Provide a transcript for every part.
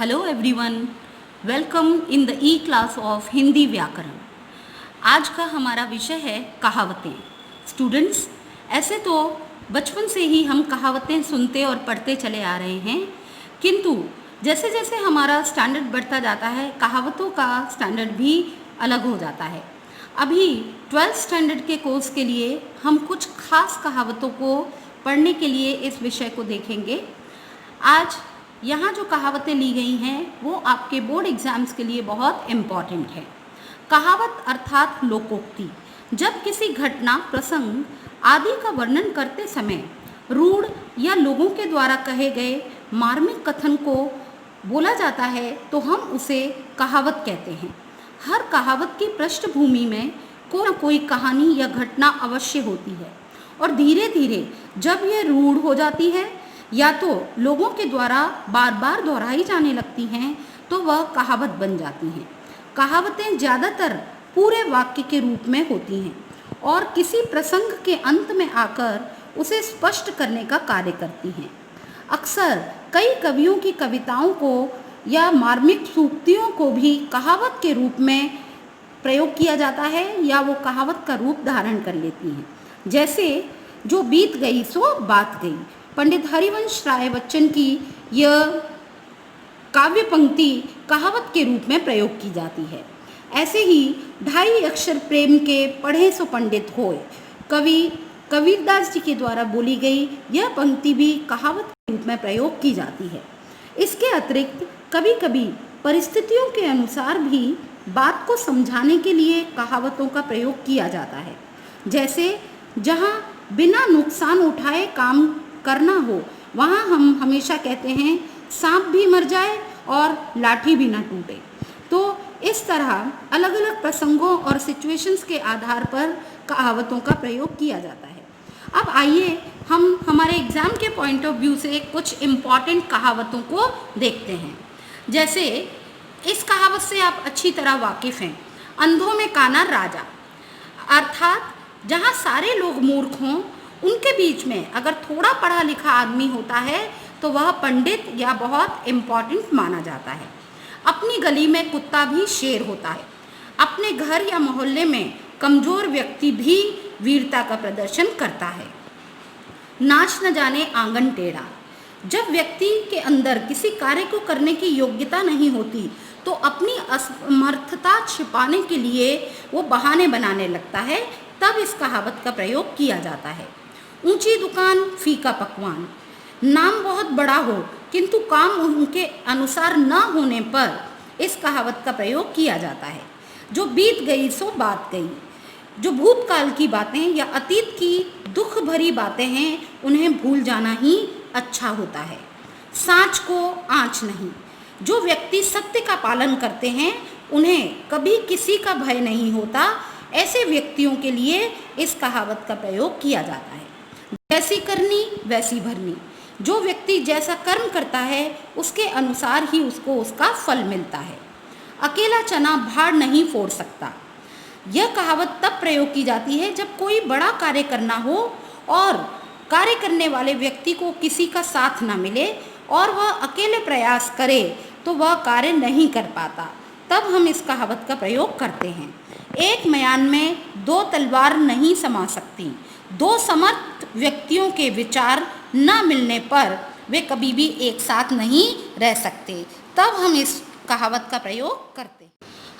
Hello everyone, welcome in the E class of Hindi व्याकरण। आज का हमारा विषय है कहावतें। स्टूडेंट्स, ऐसे तो बचपन से ही हम कहावतें सुनते और पढ़ते चले आ रहे हैं, किंतु जैसे जैसे हमारा स्टैंडर्ड बढ़ता जाता है कहावतों का स्टैंडर्ड भी अलग हो जाता है। अभी 12th स्टैंडर्ड के कोर्स के लिए हम कुछ खास कहावतों को पढ़ने के लिए इस विषय को देखेंगे। आज यहाँ जो कहावतें ली गई हैं वो आपके बोर्ड एग्जाम्स के लिए बहुत इम्पॉर्टेंट है। कहावत अर्थात लोकोक्ति, जब किसी घटना, प्रसंग आदि का वर्णन करते समय रूढ़ या लोगों के द्वारा कहे गए मार्मिक कथन को बोला जाता है तो हम उसे कहावत कहते हैं। हर कहावत की पृष्ठभूमि में कोई न कोई कहानी या घटना अवश्य होती है और धीरे धीरे जब यह रूढ़ हो जाती है या तो लोगों के द्वारा बार बार दोहराई जाने लगती हैं तो वह कहावत बन जाती हैं। कहावतें ज़्यादातर पूरे वाक्य के रूप में होती हैं और किसी प्रसंग के अंत में आकर उसे स्पष्ट करने का कार्य करती हैं। अक्सर कई कवियों की कविताओं को या मार्मिक सूक्तियों को भी कहावत के रूप में प्रयोग किया जाता है या वो कहावत का रूप धारण कर लेती हैं। जैसे जो बीत गई सो बात गई, पंडित हरिवंश राय बच्चन की यह काव्य पंक्ति कहावत के रूप में प्रयोग की जाती है। ऐसे ही 2.5 अक्षर प्रेम के पढ़े सो पंडित होय, कवि कबीरदास जी के द्वारा बोली गई यह पंक्ति भी कहावत के रूप में प्रयोग की जाती है। इसके अतिरिक्त कभी कभी परिस्थितियों के अनुसार भी बात को समझाने के लिए कहावतों का प्रयोग किया जाता है। जैसे जहाँ बिना नुकसान उठाए काम करना हो वहाँ हम हमेशा कहते हैं सांप भी मर जाए और लाठी भी ना टूटे। तो इस तरह अलग अलग प्रसंगों और सिचुएशंस के आधार पर कहावतों का प्रयोग किया जाता है। अब आइए हम हमारे एग्ज़ाम के पॉइंट ऑफ व्यू से कुछ इम्पॉर्टेंट कहावतों को देखते हैं। जैसे इस कहावत से आप अच्छी तरह वाकिफ़ हैं, अंधों में काना राजा, अर्थात जहाँ सारे लोग मूर्ख हों उनके बीच में अगर थोड़ा पढ़ा लिखा आदमी होता है तो वह पंडित या बहुत इम्पॉर्टेंट माना जाता है। अपनी गली में कुत्ता भी शेर होता है। अपने घर या मोहल्ले में कमज़ोर व्यक्ति भी वीरता का प्रदर्शन करता है। नाच न जाने आंगन टेढ़ा, जब व्यक्ति के अंदर किसी कार्य को करने की योग्यता नहीं होती तो अपनी असमर्थता छिपाने के लिए वो बहाने बनाने लगता है, तब इस कहावत का प्रयोग किया जाता है। ऊंची दुकान फीका पकवान, नाम बहुत बड़ा हो किंतु काम उनके अनुसार न होने पर इस कहावत का प्रयोग किया जाता है। जो बीत गई सो बात गई, जो भूतकाल की बातें या अतीत की दुख भरी बातें हैं उन्हें भूल जाना ही अच्छा होता है। सांच को आँच नहीं, जो व्यक्ति सत्य का पालन करते हैं उन्हें कभी किसी का भय नहीं होता, ऐसे व्यक्तियों के लिए इस कहावत का प्रयोग किया जाता है। जैसी करनी वैसी भरनी, जो व्यक्ति जैसा कर्म करता है उसके अनुसार ही उसको उसका फल मिलता है। अकेला चना भाड़ नहीं फोड़ सकता, यह कहावत तब प्रयोग की जाती है जब कोई बड़ा कार्य करना हो और कार्य करने वाले व्यक्ति को किसी का साथ ना मिले और वह अकेले प्रयास करे तो वह कार्य नहीं कर पाता, तब हम इस कहावत का प्रयोग करते हैं। एक म्यान में 2 तलवार नहीं समा सकती, 2 समर्थ व्यक्तियों के विचार न मिलने पर वे कभी भी एक साथ नहीं रह सकते, तब हम इस कहावत का प्रयोग करते हैं।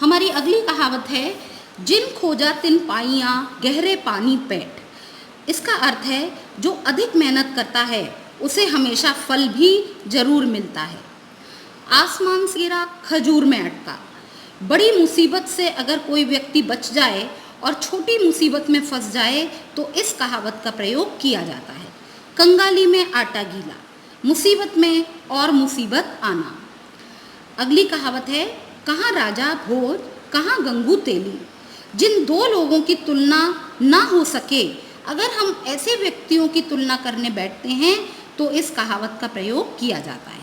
हमारी अगली कहावत है जिन खोजा तिन पाइयाँ गहरे पानी पेट। इसका अर्थ है जो अधिक मेहनत करता है उसे हमेशा फल भी जरूर मिलता है। आसमान से गिरा खजूर में अटका, बड़ी मुसीबत से अगर कोई व्यक्ति बच जाए और छोटी मुसीबत में फंस जाए तो इस कहावत का प्रयोग किया जाता है। कंगाली में आटा गीला, मुसीबत में और मुसीबत आना। अगली कहावत है कहाँ राजा भोज कहाँ गंगू तेली। जिन 2 लोगों की तुलना ना हो सके अगर हम ऐसे व्यक्तियों की तुलना करने बैठते हैं तो इस कहावत का प्रयोग किया जाता है।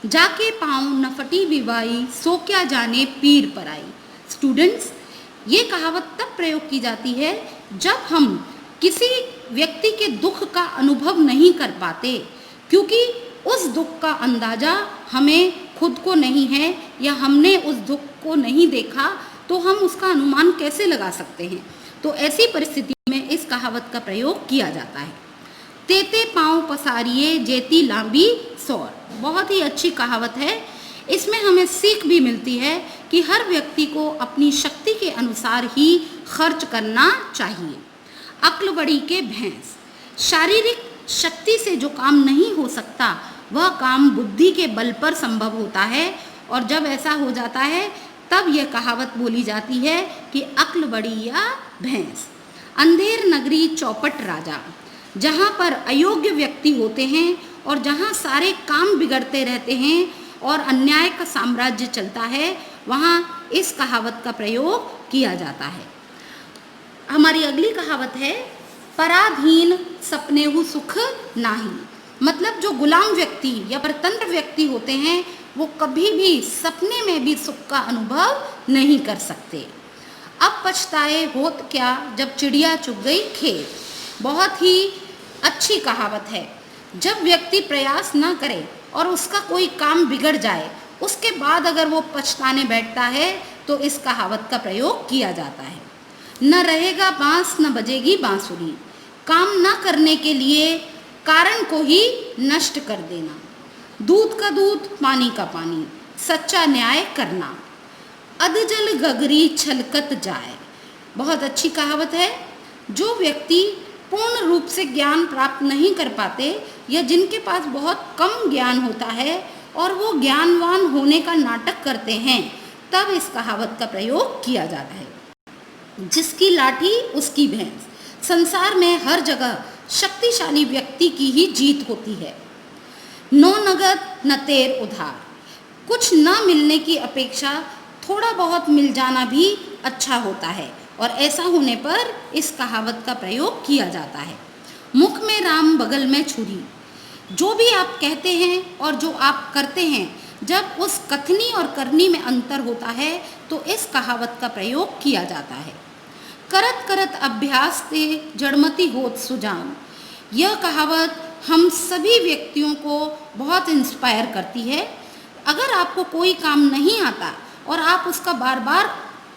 जाके पाँव न फटी विवाई सो क्या जाने पीर पराई। स्टूडेंट्स, ये कहावत तब प्रयोग की जाती है जब हम किसी व्यक्ति के दुख का अनुभव नहीं कर पाते, क्योंकि उस दुख का अंदाज़ा हमें खुद को नहीं है या हमने उस दुख को नहीं देखा तो हम उसका अनुमान कैसे लगा सकते हैं। तो ऐसी परिस्थिति में इस कहावत का प्रयोग किया जाता है। तेते पाँव पसारिए जेती लांबी सौर, बहुत ही अच्छी कहावत है। इसमें हमें सीख भी मिलती है कि हर व्यक्ति को अपनी शक्ति के अनुसार ही खर्च करना चाहिए। अक्ल बड़ी के भैंस, शारीरिक शक्ति से जो काम नहीं हो सकता वह काम बुद्धि के बल पर संभव होता है, और जब ऐसा हो जाता है तब यह कहावत बोली जाती है कि अक्ल बड़ी या भैंस। अंधेर नगरी चौपट राजा, जहाँ पर अयोग्य व्यक्ति होते हैं और जहाँ सारे काम बिगड़ते रहते हैं और अन्याय का साम्राज्य चलता है, वहाँ इस कहावत का प्रयोग किया जाता है। हमारी अगली कहावत है पराधीन सपनेहु सुख नाही। मतलब जो गुलाम व्यक्ति या परतंत्र व्यक्ति होते हैं वो कभी भी सपने में भी सुख का अनुभव नहीं कर सकते। अब पछताए होत क्या जब चिड़िया चुग गई खेत, बहुत ही अच्छी कहावत है। जब व्यक्ति प्रयास ना करे और उसका कोई काम बिगड़ जाए, उसके बाद अगर वो पछताने बैठता है तो इस कहावत का प्रयोग किया जाता है। न रहेगा बांस न बजेगी बांसुरी, काम न करने के लिए कारण को ही नष्ट कर देना। दूध का दूध पानी का पानी, सच्चा न्याय करना। अधजल गगरी छलकत जाए, बहुत अच्छी कहावत है। जो व्यक्ति पूर्ण रूप से ज्ञान प्राप्त नहीं कर पाते या जिनके पास बहुत कम ज्ञान होता है और वो ज्ञानवान होने का नाटक करते हैं, तब इस कहावत का प्रयोग किया जाता है। जिसकी लाठी उसकी भैंस, संसार में हर जगह शक्तिशाली व्यक्ति की ही जीत होती है। नो नगद न तेर उधार, कुछ न मिलने की अपेक्षा थोड़ा बहुत मिल जाना भी अच्छा होता है, और ऐसा होने पर इस कहावत का प्रयोग किया जाता है। मुख में राम बगल में छुरी, जो भी आप कहते हैं और जो आप करते हैं, जब उस कथनी और करनी में अंतर होता है तो इस कहावत का प्रयोग किया जाता है। करत करत अभ्यास ते जड़मती होत सुजान, यह कहावत हम सभी व्यक्तियों को बहुत इंस्पायर करती है। अगर आपको कोई काम नहीं आता और आप उसका बार बार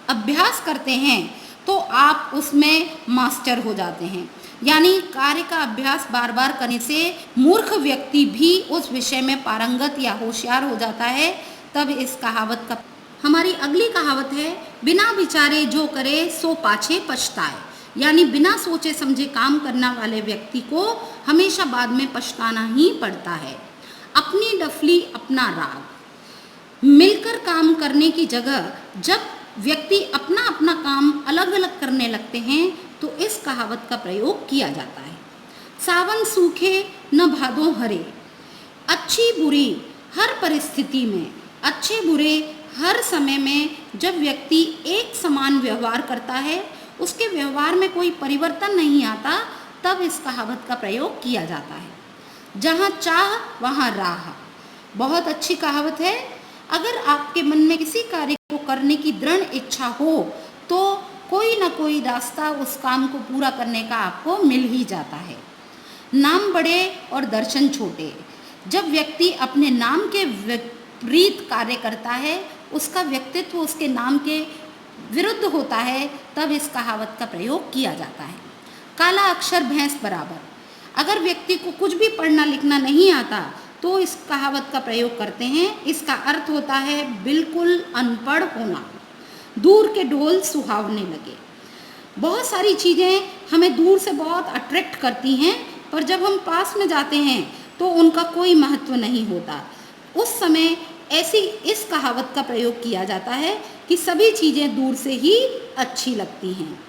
अभ्यास करते हैं तो आप उसमें मास्टर हो जाते हैं। यानी कार्य का अभ्यास बार बार करने से मूर्ख व्यक्ति भी उस विषय में पारंगत या होशियार हो जाता है। तब इस कहावत का हमारी अगली कहावत है बिना विचारे जो करे सो पाछे पछताए। यानी बिना सोचे समझे काम करने वाले व्यक्ति को हमेशा बाद में पछताना ही पड़ता है। अपनी डफली अपना राग, मिलकर काम करने की जगह जब व्यक्ति अपना अपना काम अलग अलग करने लगते हैं तो इस कहावत का प्रयोग किया जाता है। सावन सूखे न भादों हरे, अच्छी बुरी हर परिस्थिति में, अच्छे बुरे हर समय में जब व्यक्ति एक समान व्यवहार करता है, उसके व्यवहार में कोई परिवर्तन नहीं आता, तब इस कहावत का प्रयोग किया जाता है। जहाँ चाह वहाँ राह, बहुत अच्छी कहावत है। अगर आपके मन में किसी कार्य को करने की दृढ़ इच्छा हो तो कोई ना कोई रास्ता उस काम को पूरा करने का आपको मिल ही जाता है। नाम बड़े और दर्शन छोटे, जब व्यक्ति अपने नाम के विपरीत कार्य करता है, उसका व्यक्तित्व उसके नाम के विरुद्ध होता है, तब इस कहावत का प्रयोग किया जाता है। काला अक्षर भैंस बराबर, अगर व्यक्ति को कुछ भी पढ़ना लिखना नहीं आता तो इस कहावत का प्रयोग करते हैं। इसका अर्थ होता है बिल्कुल अनपढ़ होना। दूर के ढोल सुहावने लगे, बहुत सारी चीज़ें हमें दूर से बहुत अट्रैक्ट करती हैं, पर जब हम पास में जाते हैं तो उनका कोई महत्व नहीं होता। उस समय ऐसी इस कहावत का प्रयोग किया जाता है कि सभी चीज़ें दूर से ही अच्छी लगती हैं।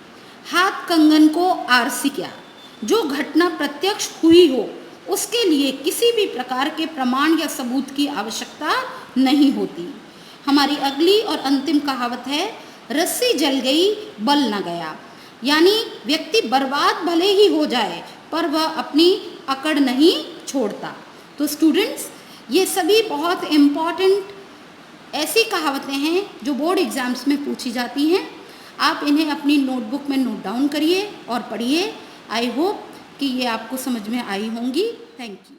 हाथ कंगन को आरसी क्या, जो घटना प्रत्यक्ष हुई हो उसके लिए किसी भी प्रकार के प्रमाण या सबूत की आवश्यकता नहीं होती। हमारी अगली और अंतिम कहावत है रस्सी जल गई बल न गया। यानी व्यक्ति बर्बाद भले ही हो जाए पर वह अपनी अकड़ नहीं छोड़ता। तो स्टूडेंट्स, ये सभी बहुत इम्पॉर्टेंट ऐसी कहावतें हैं जो बोर्ड एग्ज़ाम्स में पूछी जाती हैं। आप इन्हें अपनी नोटबुक में नोट डाउन करिए और पढ़िए। आई होप कि ये आपको समझ में आई होंगी। Thank you.